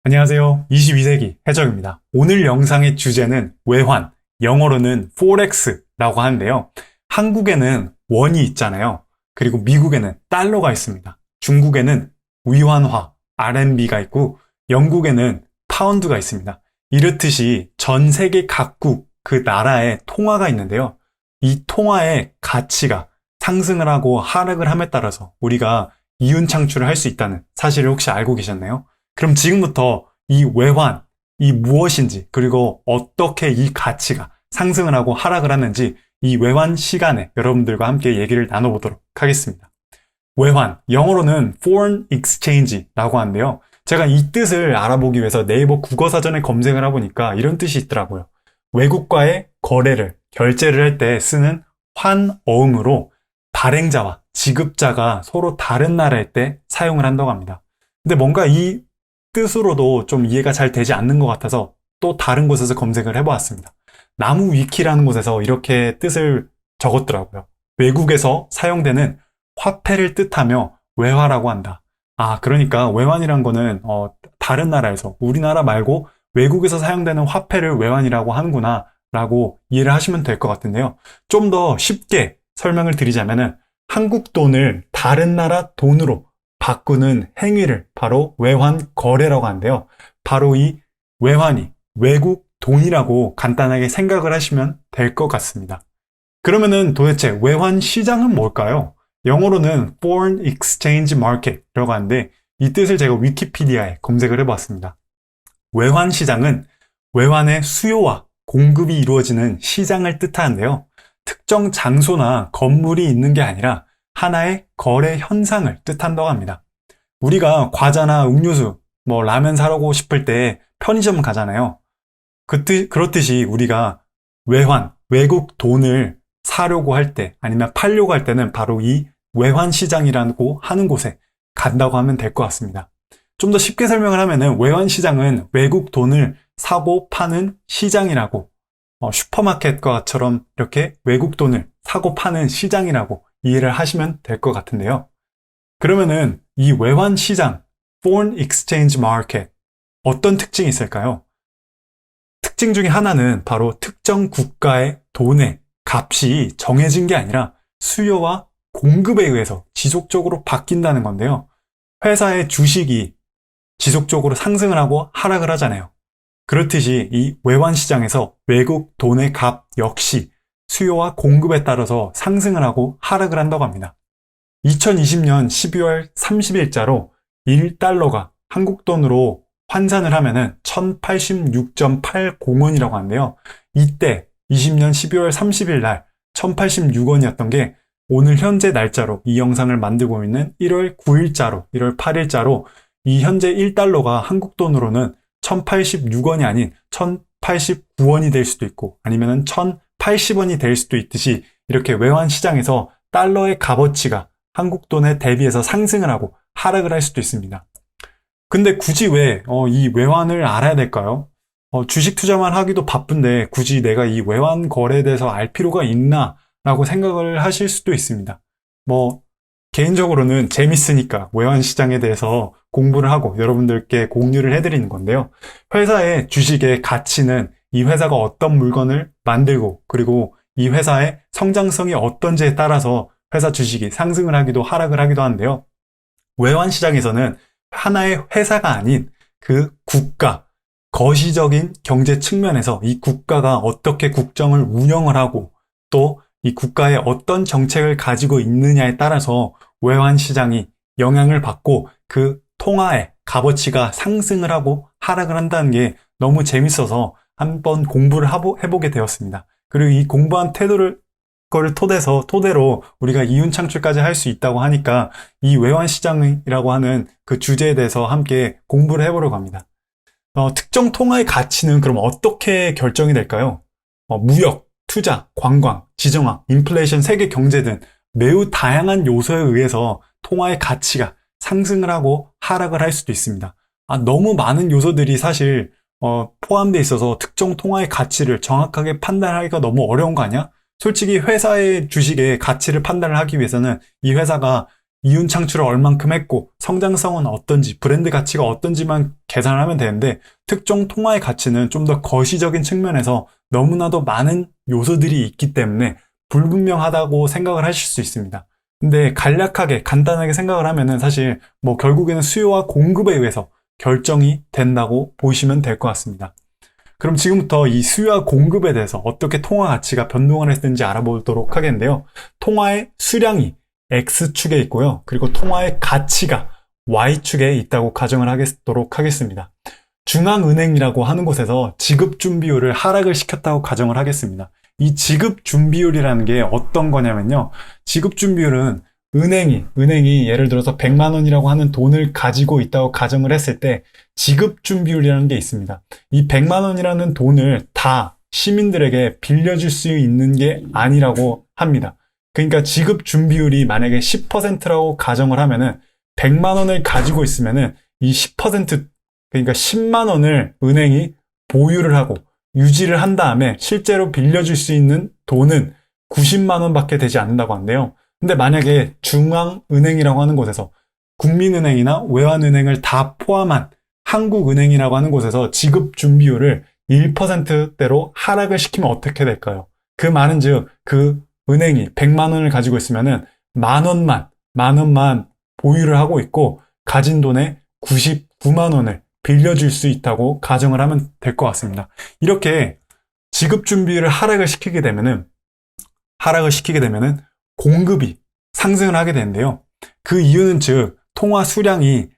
안녕하세요. 22세기 해적입니다. 오늘 영상의 주제는 외환, 영어로는 Forex라고 하는데요. 한국에는 원이 있잖아요. 그리고 미국에는 달러가 있습니다. 중국에는 위환화, RMB가 있고 영국에는 파운드가 있습니다. 이렇듯이 전 세계 각국 그 나라의 통화가 있는데요. 이 통화의 가치가 상승을 하고 하락을 함에 따라서 우리가 이윤 창출을 할 수 있다는 사실을 혹시 알고 계셨나요? 그럼 지금부터 이 외환, 이 무엇인지, 그리고 어떻게 이 가치가 상승을 하고 하락을 하는지 이 외환 시간에 여러분들과 함께 얘기를 나눠보도록 하겠습니다. 외환, 영어로는 foreign exchange라고 하는데요. 제가 이 뜻을 알아보기 위해서 네이버 국어사전에 검색을 해보니까 이런 뜻이 있더라고요. 외국과의 거래를, 결제를 할 때 쓰는 환어음으로 발행자와 지급자가 서로 다른 나라일 때 사용을 한다고 합니다. 근데 뭔가 이 뜻으로도 좀 이해가 잘 되지 않는 것 같아서 또 다른 곳에서 검색을 해보았습니다. 나무 위키라는 곳에서 이렇게 뜻을 적었더라고요. 외국에서 사용되는 화폐를 뜻하며 외화라고 한다. 아, 그러니까 외환이란 거는 다른 나라에서, 우리나라 말고 외국에서 사용되는 화폐를 외환이라고 하는구나 라고 이해를 하시면 될 것 같은데요. 좀 더 쉽게 설명을 드리자면은 한국 돈을 다른 나라 돈으로 바꾸는 행위를 바로 외환 거래라고 하는데요. 바로 이 외환이 외국 돈이라고 간단하게 생각을 하시면 될 것 같습니다. 그러면은 도대체 외환 시장은 뭘까요? 영어로는 Foreign Exchange Market이라고 하는데 이 뜻을 제가 위키피디아에 검색을 해봤습니다. 외환 시장은 외환의 수요와 공급이 이루어지는 시장을 뜻하는데요. 특정 장소나 건물이 있는 게 아니라 하나의 거래 현상을 뜻한다고 합니다. 우리가 과자나 음료수, 라면 사려고 싶을 때 편의점 가잖아요. 그렇듯이 우리가 외환, 외국 돈을 사려고 할 때, 아니면 팔려고 할 때는 바로 이 외환 시장이라고 하는 곳에 간다고 하면 될 것 같습니다. 좀 더 쉽게 설명을 하면은 외환 시장은 외국 돈을 사고 파는 시장이라고, 슈퍼마켓과처럼 이렇게 외국 돈을 사고 파는 시장이라고 이해를 하시면 될 것 같은데요. 그러면은 이 외환 시장, Foreign Exchange Market, 어떤 특징이 있을까요? 특징 중에 하나는 바로 특정 국가의 돈의 값이 정해진 게 아니라 수요와 공급에 의해서 지속적으로 바뀐다는 건데요. 회사의 주식이 지속적으로 상승을 하고 하락을 하잖아요. 그렇듯이 이 외환 시장에서 외국 돈의 값 역시 수요와 공급에 따라서 상승을 하고 하락을 한다고 합니다. 2020년 12월 30일자로 1달러가 한국 돈으로 환산을 하면은 1086.80원이라고 하는데요. 이때 20년 12월 30일 날 1086원이었던 게 오늘 현재 날짜로 이 영상을 만들고 있는 1월 9일자로, 1월 8일자로 이 현재 1달러가 한국 돈으로는 1086원이 아닌 1089원이 될 수도 있고 아니면 1080원이 될 수도 있듯이 이렇게 외환 시장에서 달러의 값어치가 한국 돈에 대비해서 상승을 하고 하락을 할 수도 있습니다. 근데 굳이 왜 이 외환을 알아야 될까요? 주식 투자만 하기도 바쁜데 굳이 내가 이 외환 거래에 대해서 알 필요가 있나? 라고 생각을 하실 수도 있습니다. 개인적으로는 재밌으니까 외환 시장에 대해서 공부를 하고 여러분들께 공유를 해드리는 건데요. 회사의 주식의 가치는 이 회사가 어떤 물건을 만들고 그리고 이 회사의 성장성이 어떤지에 따라서 회사 주식이 상승을 하기도 하락을 하기도 하는데요. 외환 시장에서는 하나의 회사가 아닌 그 국가, 거시적인 경제 측면에서 이 국가가 어떻게 국정을 운영을 하고 또 이 국가에 어떤 정책을 가지고 있느냐에 따라서 외환 시장이 영향을 받고 그 통화의 값어치가 상승을 하고 하락을 한다는 게 너무 재밌어서 한번 공부를 해보게 되었습니다. 그리고 이 공부한 거를 토대로 우리가 이윤 창출까지 할 수 있다고 하니까 이 외환 시장이라고 하는 그 주제에 대해서 함께 공부를 해보려고 합니다. 특정 통화의 가치는 그럼 어떻게 결정이 될까요? 무역, 투자, 관광, 지정학, 인플레이션, 세계 경제 등 매우 다양한 요소에 의해서 통화의 가치가 상승을 하고 하락을 할 수도 있습니다. 너무 많은 요소들이 사실 포함되어 있어서 특정 통화의 가치를 정확하게 판단하기가 너무 어려운 거 아니야? 솔직히 회사의 주식의 가치를 판단을 하기 위해서는 이 회사가 이윤 창출을 얼만큼 했고 성장성은 어떤지, 브랜드 가치가 어떤지만 계산을 하면 되는데 특정 통화의 가치는 좀 더 거시적인 측면에서 너무나도 많은 요소들이 있기 때문에 불분명하다고 생각을 하실 수 있습니다. 근데 간략하게 간단하게 생각을 하면은 사실 뭐 결국에는 수요와 공급에 의해서 결정이 된다고 보시면 될 것 같습니다. 그럼 지금부터 이 수요와 공급에 대해서 어떻게 통화 가치가 변동을 했는지 알아보도록 하겠는데요. 통화의 수량이 X축에 있고요. 그리고 통화의 가치가 Y축에 있다고 가정을 하도록 하겠습니다. 중앙은행이라고 하는 곳에서 지급준비율을 하락을 시켰다고 가정을 하겠습니다. 이 지급준비율이라는 게 어떤 거냐면요. 지급준비율은 은행이 예를 들어서 100만 원이라고 하는 돈을 가지고 있다고 가정을 했을 때 지급준비율이라는 게 있습니다. 이 100만 원이라는 돈을 다 시민들에게 빌려줄 수 있는 게 아니라고 합니다. 그러니까 지급준비율이 만약에 10%라고 가정을 하면은 100만 원을 가지고 있으면은 이 10%, 그러니까 10만 원을 은행이 보유를 하고 유지를 한 다음에 실제로 빌려줄 수 있는 돈은 90만 원밖에 되지 않는다고 한대요. 근데 만약에 중앙은행이라고 하는 곳에서 국민은행이나 외환은행을 다 포함한 한국은행이라고 하는 곳에서 지급준비율을 1%대로 하락을 시키면 어떻게 될까요? 그 말은즉 그 은행이 100만 원을 가지고 있으면은 만 원만 보유를 하고 있고 가진 돈의 99만 원을 빌려줄 수 있다고 가정을 하면 될 것 같습니다. 이렇게 지급준비율을 하락을 시키게 되면은 공급이 상승을 하게 되는데요. 그 이유는 즉 통화 수량이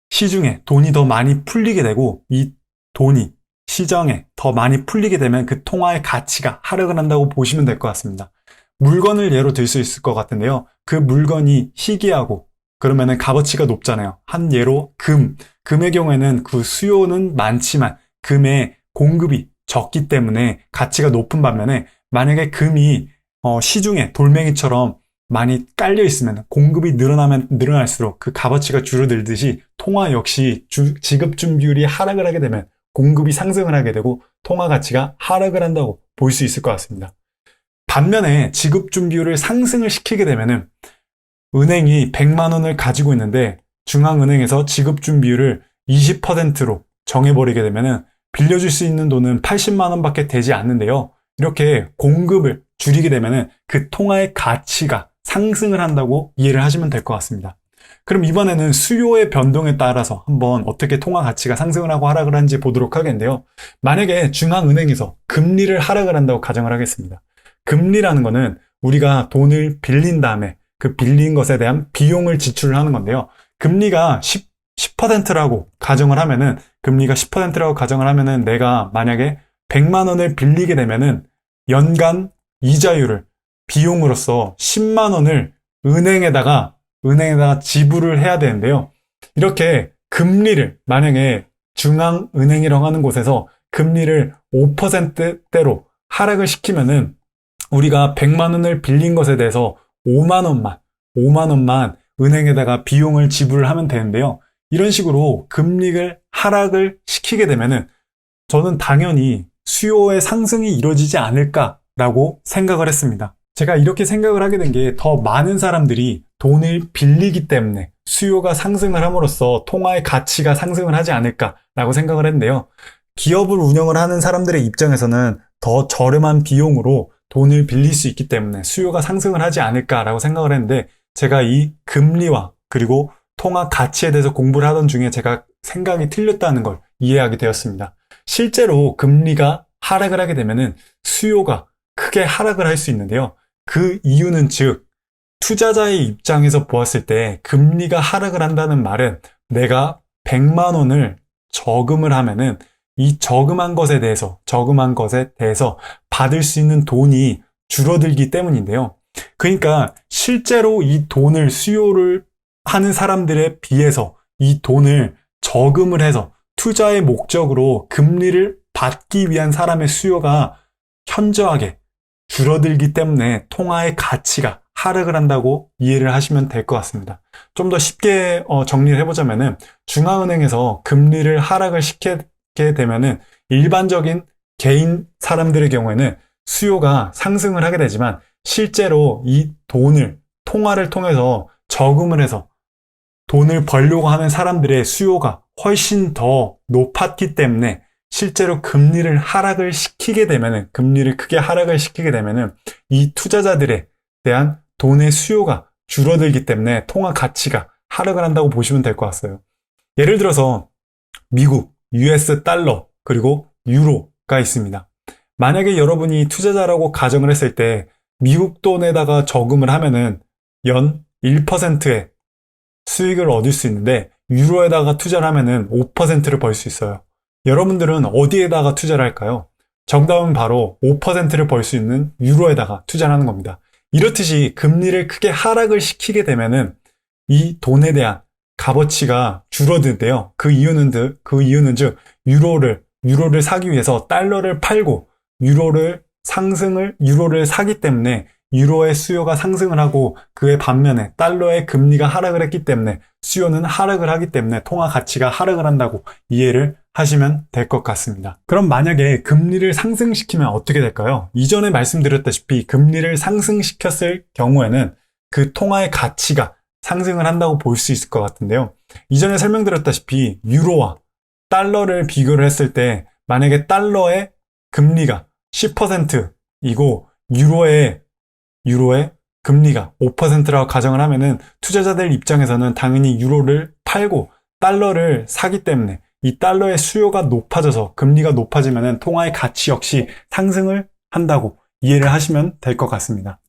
시중에 돈이 더 많이 풀리게 되고 이 돈이 시장에 더 많이 풀리게 되면 그 통화의 가치가 하락을 한다고 보시면 될 것 같습니다. 물건을 예로 들 수 있을 것 같은데요. 그 물건이 희귀하고 그러면은 값어치가 높잖아요. 한 예로 금의 경우에는 그 수요는 많지만 금의 공급이 적기 때문에 가치가 높은 반면에 만약에 금이 시중에 돌멩이처럼 많이 깔려 있으면 공급이 늘어나면 늘어날수록 그 값어치가 줄어들듯이 통화 역시 지급준비율이 하락을 하게 되면 공급이 상승을 하게 되고 통화 가치가 하락을 한다고 볼 수 있을 것 같습니다. 반면에 지급준비율을 상승을 시키게 되면은 은행이 100만 원을 가지고 있는데 중앙은행에서 지급준비율을 20%로 정해버리게 되면은 빌려줄 수 있는 돈은 80만 원밖에 되지 않는데요. 이렇게 공급을 줄이게 되면은 그 통화의 가치가 상승을 한다고 이해를 하시면 될 것 같습니다. 그럼 이번에는 수요의 변동에 따라서 한번 어떻게 통화 가치가 상승을 하고 하락을 하는지 보도록 하겠는데요. 만약에 중앙은행에서 금리를 하락을 한다고 가정을 하겠습니다. 금리라는 거는 우리가 돈을 빌린 다음에 그 빌린 것에 대한 비용을 지출을 하는 건데요. 금리가 10%라고 가정을 하면은 내가 만약에 100만 원을 빌리게 되면은 연간 이자율을 비용으로서 10만 원을 은행에다가 지불을 해야 되는데요. 이렇게 금리를 만약에 중앙은행이라고 하는 곳에서 금리를 5%대로 하락을 시키면은 우리가 100만 원을 빌린 것에 대해서 5만 원만 은행에다가 비용을 지불을 하면 되는데요. 이런 식으로 금리를 하락을 시키게 되면은 저는 당연히 수요의 상승이 이루어지지 않을까라고 생각을 했습니다. 제가 이렇게 생각을 하게 된 게 더 많은 사람들이 돈을 빌리기 때문에 수요가 상승을 함으로써 통화의 가치가 상승을 하지 않을까라고 생각을 했는데요. 기업을 운영을 하는 사람들의 입장에서는 더 저렴한 비용으로 돈을 빌릴 수 있기 때문에 수요가 상승을 하지 않을까라고 생각을 했는데 제가 이 금리와 그리고 통화 가치에 대해서 공부를 하던 중에 제가 생각이 틀렸다는 걸 이해하게 되었습니다. 실제로 금리가 하락을 하게 되면은 수요가 크게 하락을 할 수 있는데요. 그 이유는 즉 투자자의 입장에서 보았을 때 금리가 하락을 한다는 말은 내가 100만 원을 저금을 하면은 이 저금한 것에 대해서 받을 수 있는 돈이 줄어들기 때문인데요. 그러니까 실제로 이 돈을 수요를 하는 사람들에 비해서 이 돈을 저금을 해서 투자의 목적으로 금리를 받기 위한 사람의 수요가 현저하게 줄어들기 때문에 통화의 가치가 하락을 한다고 이해를 하시면 될 것 같습니다. 좀 더 쉽게 정리를 해보자면은 중앙은행에서 금리를 하락을 시키게 되면은 일반적인 개인 사람들의 경우에는 수요가 상승을 하게 되지만 실제로 이 돈을 통화를 통해서 저금을 해서 돈을 벌려고 하는 사람들의 수요가 훨씬 더 높았기 때문에 실제로 금리를 크게 하락을 시키게 되면은 이 투자자들에 대한 돈의 수요가 줄어들기 때문에 통화 가치가 하락을 한다고 보시면 될 것 같아요. 예를 들어서 미국, US 달러, 그리고 유로가 있습니다. 만약에 여러분이 투자자라고 가정을 했을 때 미국 돈에다가 저금을 하면은 연 1%의 수익을 얻을 수 있는데 유로에다가 투자를 하면은 5%를 벌 수 있어요. 여러분들은 어디에다가 투자를 할까요? 정답은 바로 5%를 벌 수 있는 유로에다가 투자를 하는 겁니다. 이렇듯이 금리를 크게 하락을 시키게 되면은 이 돈에 대한 값어치가 줄어드는데요. 그 이유는 즉 유로를 사기 위해서 달러를 팔고 유로를 사기 때문에 유로의 수요가 상승을 하고 그의 반면에 달러의 금리가 하락을 했기 때문에 수요는 하락을 하기 때문에 통화 가치가 하락을 한다고 이해를 하시면 될 것 같습니다. 그럼 만약에 금리를 상승시키면 어떻게 될까요? 이전에 말씀드렸다시피 금리를 상승시켰을 경우에는 그 통화의 가치가 상승을 한다고 볼 수 있을 것 같은데요. 이전에 설명드렸다시피 유로와 달러를 비교를 했을 때 만약에 달러의 금리가 10%이고 유로의 금리가 5%라고 가정을 하면은 투자자들 입장에서는 당연히 유로를 팔고 달러를 사기 때문에 이 달러의 수요가 높아져서 금리가 높아지면은 통화의 가치 역시 상승을 한다고 이해를 하시면 될 것 같습니다.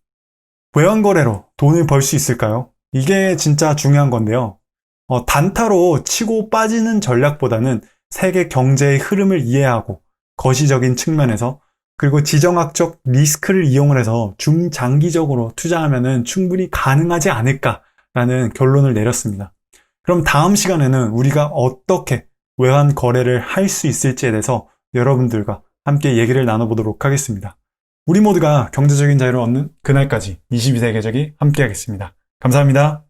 외환거래로 돈을 벌 수 있을까요? 이게 진짜 중요한 건데요. 단타로 치고 빠지는 전략보다는 세계 경제의 흐름을 이해하고 거시적인 측면에서 그리고 지정학적 리스크를 이용을 해서 중장기적으로 투자하면은 충분히 가능하지 않을까라는 결론을 내렸습니다. 그럼 다음 시간에는 우리가 어떻게 외환 거래를 할 수 있을지에 대해서 여러분들과 함께 얘기를 나눠보도록 하겠습니다. 우리 모두가 경제적인 자유를 얻는 그날까지 22세기적이 함께하겠습니다. 감사합니다.